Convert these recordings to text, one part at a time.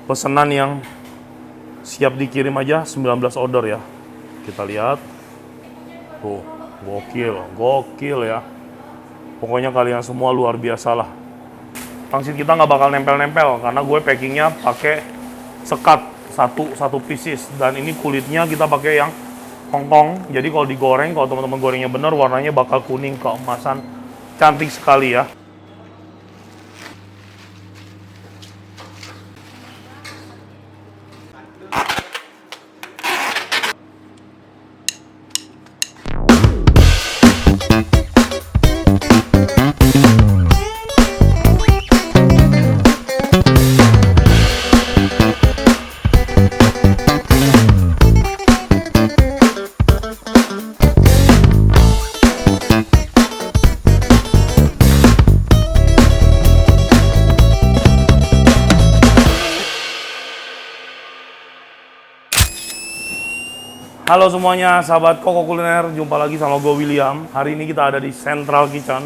Pesanan yang siap dikirim aja 19 order ya. Kita lihat. Tuh, gokil ya. Pokoknya kalian semua luar biasa lah. Pangsit kita nggak bakal nempel-nempel karena gue packingnya pakai sekat satu pieces, dan ini kulitnya kita pakai yang Hongkong. Jadi kalau digoreng, kalau teman-teman gorengnya bener, warnanya bakal kuning keemasan, cantik sekali ya. Halo semuanya, sahabat Koko Kuliner, jumpa lagi sama gue William. Hari ini kita ada di Central Kitchen.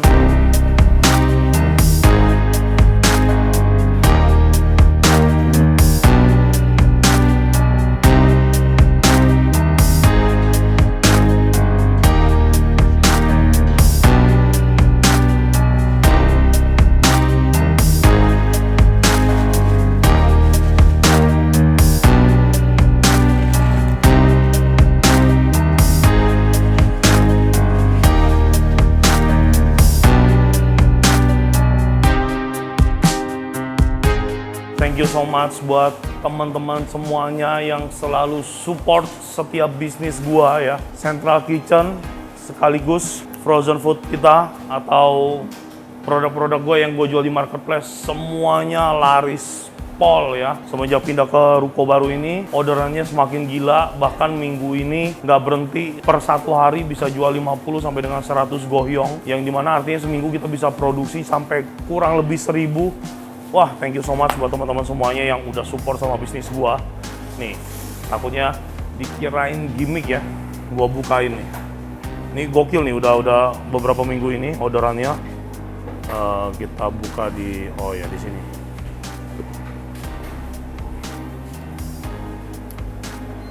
Thank you so much buat teman-teman semuanya yang selalu support setiap bisnis gua ya. Central Kitchen sekaligus frozen food kita atau produk-produk gua yang gue jual di marketplace semuanya laris pol ya. Semenjak pindah ke ruko baru ini, orderannya semakin gila. Bahkan minggu ini nggak berhenti, per satu hari bisa jual 50 sampai dengan 100 gohyong, yang dimana artinya seminggu kita bisa produksi sampai kurang lebih 1000. Wah, thank you so much buat teman-teman semuanya yang udah support sama bisnis gua. Nih, takutnya dikirain gimmick ya. Gua bukain nih. Ini gokil nih, udah beberapa minggu ini orderannya. Kita buka di di sini.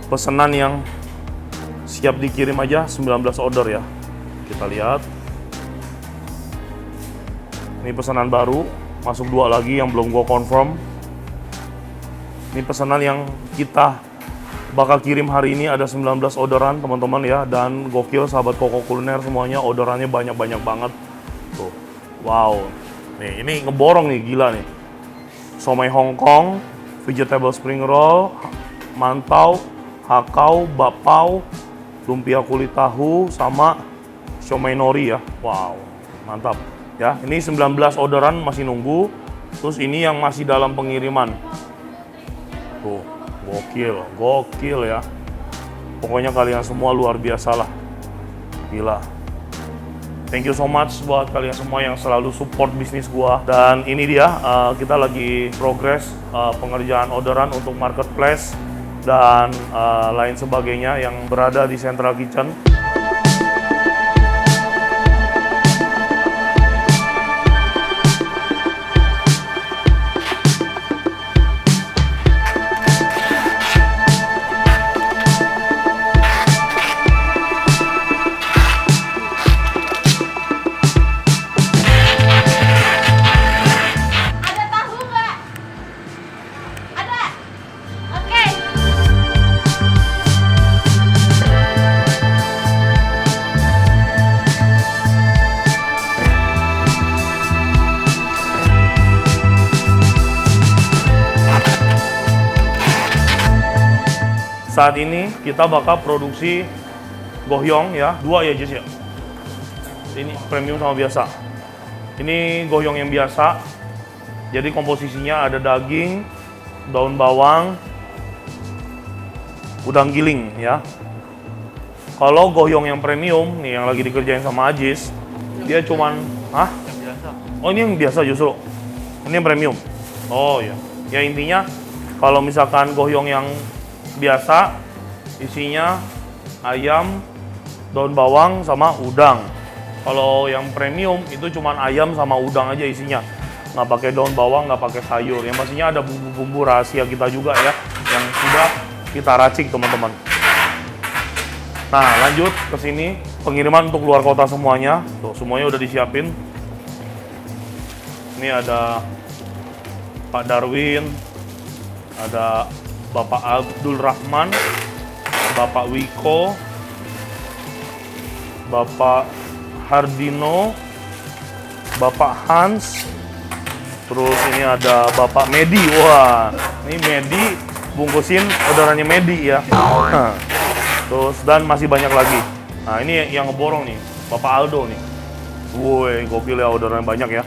Pesanan yang siap dikirim aja 19 order ya. Kita lihat. Ini pesanan baru. Masuk 2 lagi yang belum gue confirm. Ini pesanan yang kita bakal kirim hari ini, ada 19 orderan teman-teman ya. Dan gokil sahabat Koko Kuliner semuanya, orderannya banyak-banyak banget. Tuh, wow. Nih, ini ngeborong nih, gila nih. Somai Hongkong, vegetable spring roll, mantau, hakau, bapau, lumpia kulit tahu, sama siomay nori ya. Wow, mantap. Ya, ini 19 orderan masih nunggu. Terus ini yang masih dalam pengiriman. Tuh, gokil ya. Pokoknya kalian semua luar biasa lah. Gila. Thank you so much buat kalian semua yang selalu support bisnis gua. Dan ini dia, kita lagi progress pengerjaan orderan untuk marketplace dan lain sebagainya yang berada di Central Kitchen. Saat ini kita bakal produksi gohyong ya, 2 ya Jess ya. Ini premium sama biasa. Ini gohyong yang biasa. Jadi komposisinya ada daging, daun bawang, udang giling ya. Kalau gohyong yang premium nih yang lagi dikerjain sama Ajis, dia cuman yang biasa. Oh, ini yang biasa justru. Ini yang premium. Oh ya. Ya intinya kalau misalkan gohyong yang biasa isinya ayam, daun bawang sama udang. Kalau yang premium itu cuman ayam sama udang aja isinya. nggak pakai daun bawang, nggak pakai sayur. Yang pastinya ada bumbu-bumbu rahasia kita juga ya, yang sudah kita racik teman-teman. Nah lanjut ke sini, pengiriman untuk luar kota semuanya. Tuh semuanya udah disiapin. Ini ada Pak Darwin, ada Bapak Abdul Rahman, Bapak Wiko, Bapak Hardino, Bapak Hans, terus ini ada Bapak Medi. Wah, ini Medi bungkusin orderannya Medi ya. Terus dan masih banyak lagi. Nah ini yang ngeborong nih, Bapak Aldo nih. Woi, gokil ya, orderannya banyak ya.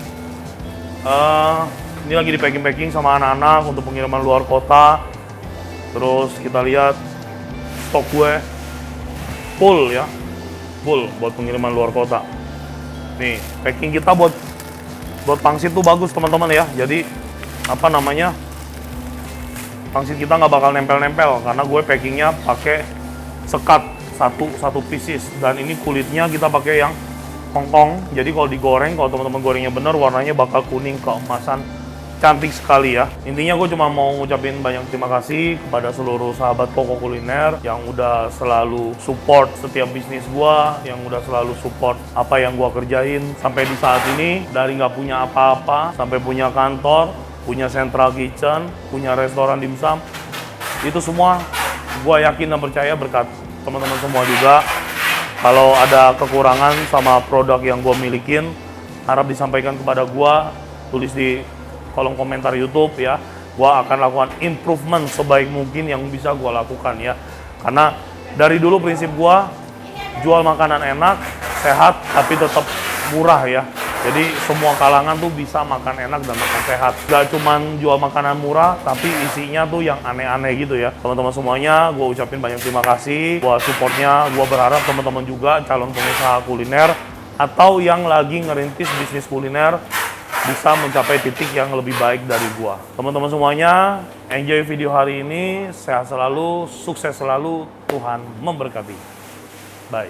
Ini lagi di packing sama anak-anak untuk pengiriman luar kota. Terus kita lihat stok gue full ya, full buat pengiriman luar kota. Nih packing kita buat pangsit tuh bagus teman-teman ya. Jadi apa namanya, pangsit kita nggak bakal nempel-nempel karena gue packingnya pakai sekat satu pieces, dan ini kulitnya kita pakai yang Hongkong. Jadi kalau digoreng, kalau teman-teman gorengnya bener, warnanya bakal kuning keemasan, cantik sekali ya. Intinya gue cuma mau ngucapin banyak terima kasih kepada seluruh sahabat Koko Kuliner yang udah selalu support setiap bisnis gue, yang udah selalu support apa yang gue kerjain sampai di saat ini. Dari nggak punya apa-apa sampai punya kantor, punya central kitchen, punya restoran dimsum, itu semua gue yakin dan percaya berkat teman-teman semua juga. Kalau ada kekurangan sama produk yang gue milikin, harap disampaikan kepada gue, tulis di kolom komentar YouTube ya. Gue akan lakukan improvement sebaik mungkin yang bisa gue lakukan ya. Karena dari dulu prinsip gue, jual makanan enak, sehat, tapi tetap murah ya. Jadi semua kalangan tuh bisa makan enak dan makan sehat. Gak cuman jual makanan murah, tapi isinya tuh yang aneh-aneh gitu ya. Teman-teman semuanya, gue ucapin banyak terima kasih buat supportnya. Gue berharap teman-teman juga calon pengusaha kuliner atau yang lagi ngerintis bisnis kuliner bisa mencapai titik yang lebih baik dari gue. Teman-teman semuanya, enjoy video hari ini. Sehat selalu, sukses selalu, Tuhan memberkati. Bye.